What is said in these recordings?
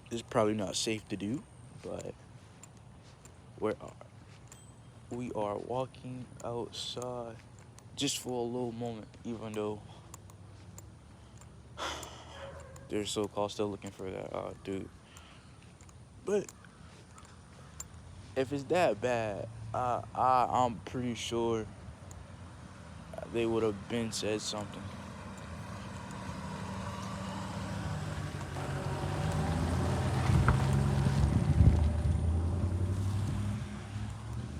It's probably not safe to do, but we are we are walking outside just for a little moment, even though they're so called still looking for that dude. But if it's that bad, I'm pretty sure they would have been said something.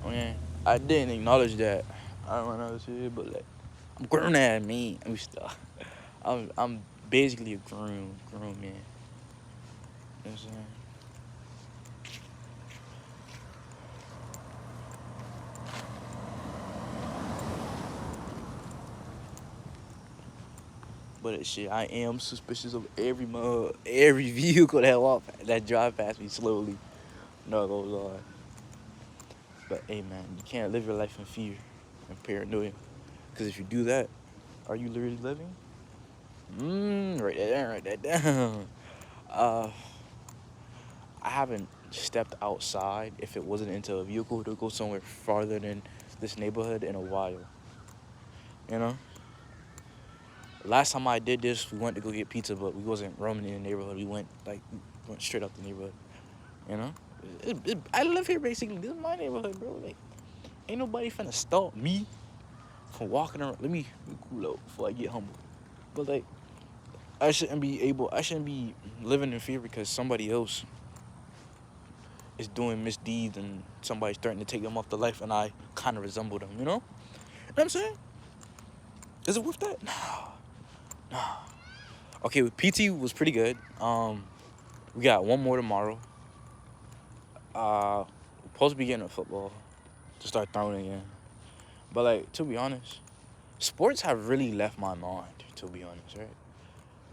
I mean, I didn't acknowledge that. I don't know what to say, but like, I'm grown at me. I'm stuff. I'm basically a grown man. You know what I'm saying? But shit, I am suspicious of every vehicle that drive past me slowly. No goes on. But hey, man, you can't live your life in fear and paranoia. Because if you do that, are you really living? Write that down. Write that down. Uh, I haven't stepped outside if it wasn't into a vehicle to go somewhere farther than this neighborhood in a while. You know. Last time I did this, we went to go get pizza, but we wasn't roaming in the neighborhood. We went straight up the neighborhood. You know. I live here basically. This is my neighborhood, bro. Like, ain't nobody finna stop me from walking around. Let me cool out before I get humble. But like, I shouldn't be living in fear because somebody else is doing misdeeds and somebody's threatening to take them off the life, and I kind of resemble them. You know what I'm saying? Is it worth that? No. Okay, PT was pretty good. We got one more tomorrow. We're supposed to be getting a football to start throwing again. But like, to be honest, sports have really left my mind. To be honest, right?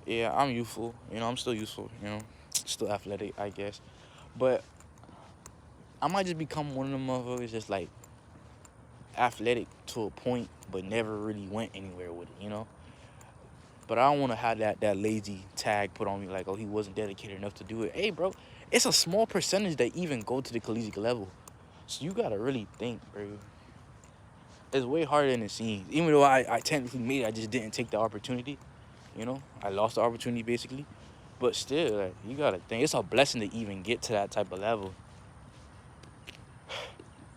Yeah, I'm youthful. You know, I'm still useful. You know, still athletic, I guess. But I might just become one of them motherfuckers that's like athletic to a point, but never really went anywhere with it. You know. But I don't want to have that lazy tag put on me like, oh, he wasn't dedicated enough to do it. Hey, bro, it's a small percentage that even go to the collegiate level. So you gotta really think, bro. It's way harder than it seems. Even though I technically made it, I just didn't take the opportunity. You know, I lost the opportunity basically. But still, like, you gotta think it's a blessing to even get to that type of level.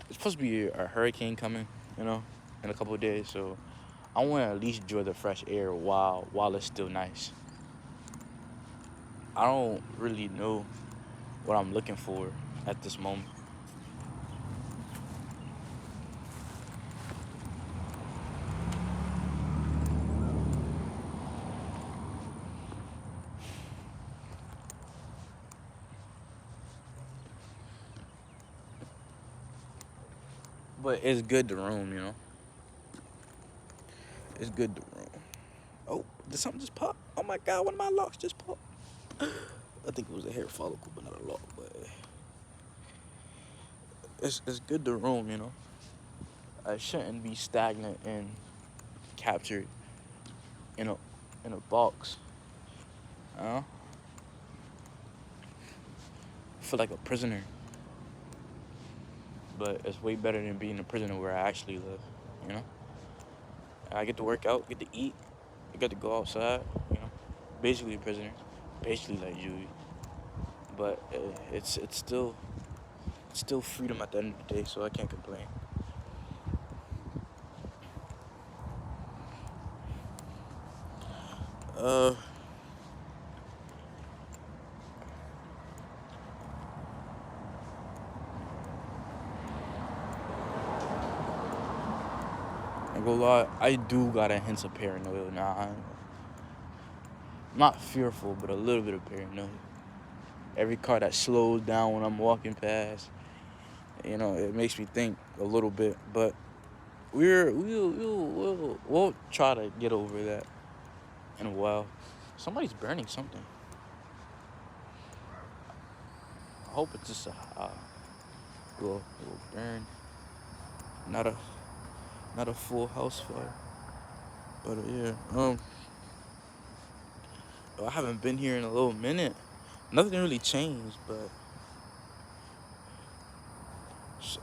It's supposed to be a hurricane coming, you know, in a couple of days. So I want to at least enjoy the fresh air while it's still nice. I don't really know what I'm looking for at this moment. But it's good to roam, you know. It's good to roam. Oh, did something just pop? Oh my God, one of my locks just popped. I think it was a hair follicle, but not a lock. But it's good to roam, you know. I shouldn't be stagnant and captured in a box. I feel like a prisoner, but it's way better than being a prisoner where I actually live. You know, I get to work out, get to eat, I get to go outside. You know, basically a prisoner, basically like Judy, but it's still freedom at the end of the day, so I can't complain. Uh, I go lie, I do got a hint of paranoia now. I'm not fearful, but a little bit of paranoia. Every car that slows down when I'm walking past, you know, it makes me think a little bit. But we'll try to get over that in a while. Somebody's burning something. I hope it's just a little burn, not a not a full house fire. But yeah, I haven't been here in a little minute. Nothing really changed, but it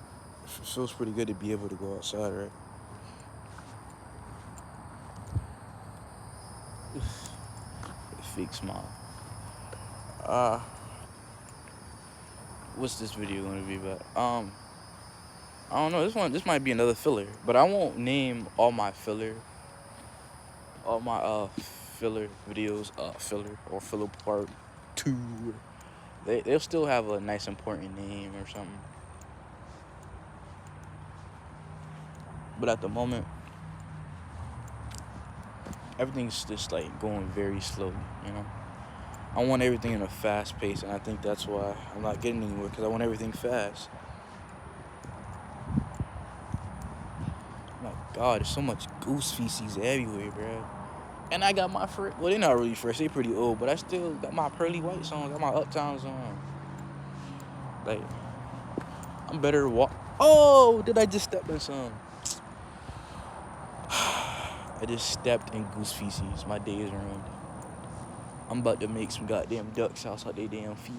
feels pretty good to be able to go outside, right? A fake smile. Uh, what's this video gonna be about? I don't know. This might be another filler, but I won't name all my filler videos filler or filler part 2. They'll still have a nice important name or something. But at the moment, everything's just like going very slowly, you know. I want everything in a fast pace, and I think that's why I'm not getting anywhere, because I want everything fast. My God, there's so much goose feces everywhere, bro. And I got my well, they're not really fresh, they pretty old, but I still got my pearly whites on, got my Uptowns on. Like, I'm better to walk. Oh, did I just step in some? I just stepped in goose feces. My day is ruined. I'm about to make some goddamn ducks outside their damn feet.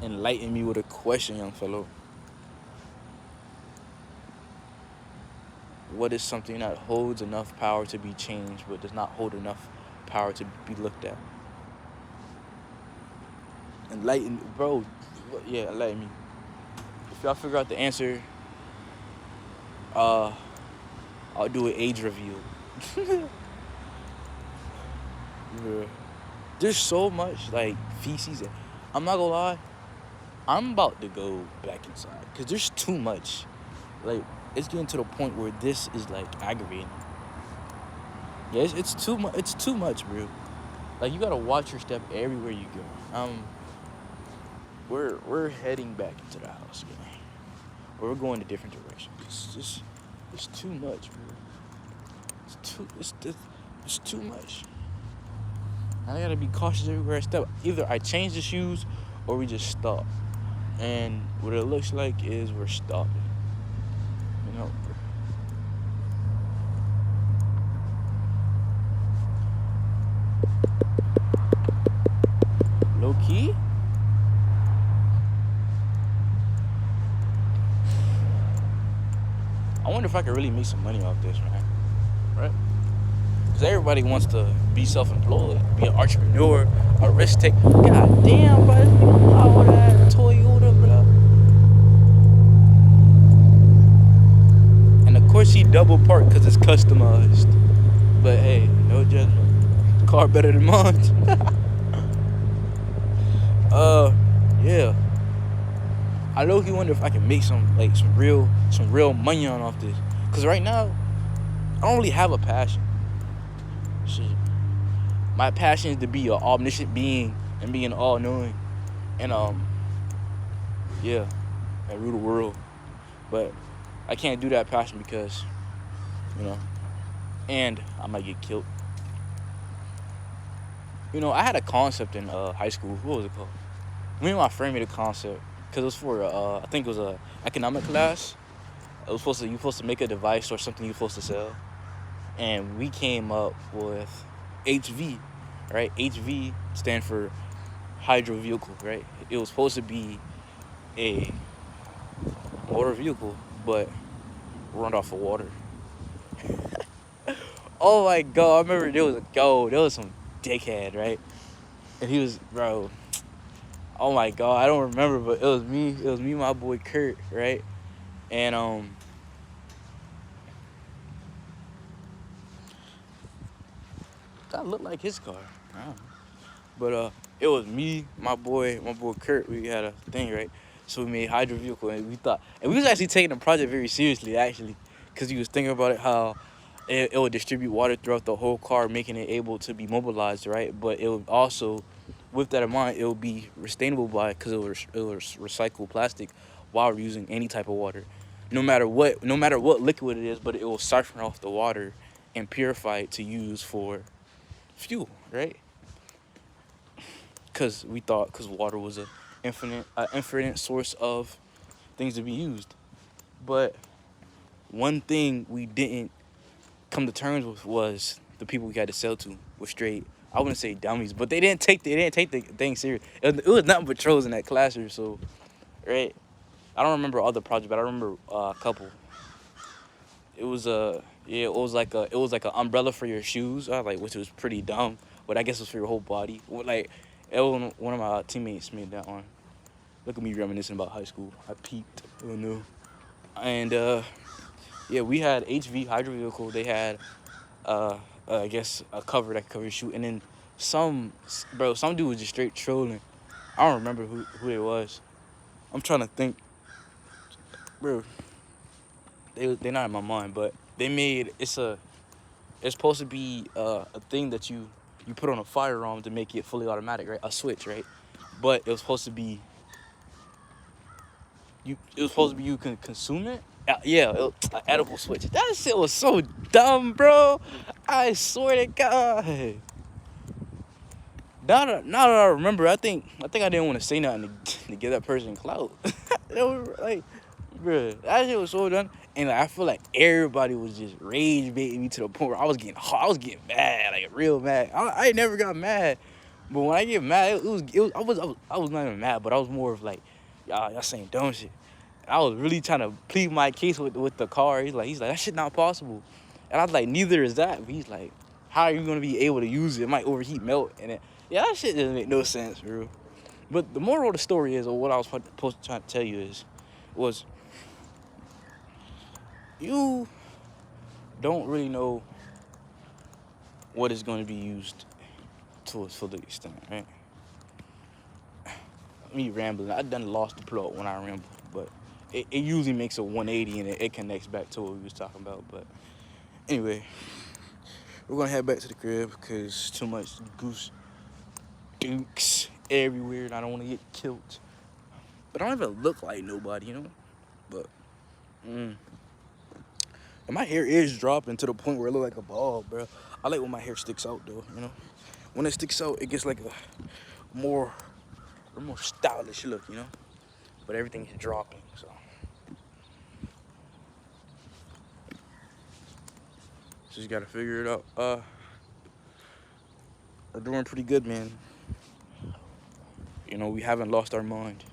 Enlighten me with a question, young fellow. What is something that holds enough power to be changed, but does not hold enough power to be looked at? Enlighten, bro. Yeah, enlighten me. If y'all figure out the answer, I'll do an age reveal. Yeah. There's so much like feces. I'm not gonna lie. I'm about to go back inside because there's too much. Like, it's getting to the point where this is like aggravating. Yeah, it's too much. It's too much, bro. Like, you gotta watch your step everywhere you go. We're heading back into the house again. We're going a different direction. It's too much, bro. It's too much. I gotta be cautious everywhere I step. Either I change the shoes or we just stop. And what it looks like is we're stopping. You know. Low key? I wonder if I could really make some money off this, man. Right? Because everybody wants to be self-employed, be an entrepreneur, a risk taker. God damn, bro. This nigga all that Toyota, bro. And of course he double parked because it's customized. But hey, no judgment. Car better than mine. Yeah. I low-key wonder if I can make some real money on off this. Cause right now, I don't really have a passion. Shit. My passion is to be an omniscient being and being all-knowing, and yeah, and rule the world. But I can't do that passion because, you know, and I might get killed. You know, I had a concept in high school. What was it called? Me and my friend made a concept because it was for I think it was a economic class. It was you supposed to make a device or something you're supposed to sell, and we came up with HV, right? HV stand for hydro vehicle, right? It was supposed to be a motor vehicle, but run off of water. Oh my God! I remember there was some dickhead, right? And he was, bro. Oh my God, I don't remember, but it was me. It was me, my boy Kurt, right? And that looked like his car. I don't know. But it was me, my boy Kurt. We had a thing, right? So we made hydro vehicle, and we was actually taking the project very seriously, actually, because he was thinking about it how it would distribute water throughout the whole car, making it able to be mobilized, right? But it would also, with that in mind, it would be sustainable because it was recycled plastic while we're using any type of water, no matter what liquid it is, but it will siphon off the water and purify it to use for fuel, right? Because water was an infinite source of things to be used. But one thing we didn't come to terms with was the people we had to sell to were straight. I wouldn't say dummies, but they didn't take the thing serious. It was nothing but trolls in that classroom. So, right, I don't remember all the projects, but I remember a couple. It was yeah, it was like an umbrella for your shoes, like which was pretty dumb, but I guess it was for your whole body. Like, one of my teammates made that one. Look at me reminiscing about high school. I peaked. Oh no. And yeah, we had HV hydro vehicle. They had I guess a cover that could cover your shoe, and then some dude was just straight trolling. I don't remember who it was. I'm trying to think, bro. They're not in my mind, but they made it's supposed to be a thing that you put on a firearm to make it fully automatic, right? A switch, right? But it was supposed to be you can consume it. Yeah, an edible switch. That shit was so dumb, bro. I swear to God. Now that I remember, I think I didn't want to say nothing to give that person clout. It was like, bro, that shit was so done, and like, I feel like everybody was just rage baiting me to the point where I was getting hot. I was getting mad, like real mad. I ain't never got mad, but when I get mad, I was not even mad, but I was more of like, y'all saying dumb shit. I was really trying to plead my case with the car. He's like that shit not possible, and I was like, neither is that. But he's like, how are you gonna be able to use it? It might overheat, melt, and yeah, that shit doesn't make no sense, bro. But the moral of the story is, or what I was supposed to try to tell you was you don't really know what is going to be used to its full extent, right? Me rambling, I done lost the plot when I ramble, but it usually makes a 180 and it connects back to what we was talking about. But anyway, we're gonna head back to the crib because too much goose dukes everywhere and I don't want to get killed. But I don't even look like nobody, you know? But, and my hair is dropping to the point where it look like a ball, bro. I like when my hair sticks out, though, you know? When it sticks out, it gets like a more stylish look, you know? But everything is dropping, so. Just gotta figure it out. We're doing pretty good, man. You know, we haven't lost our mind.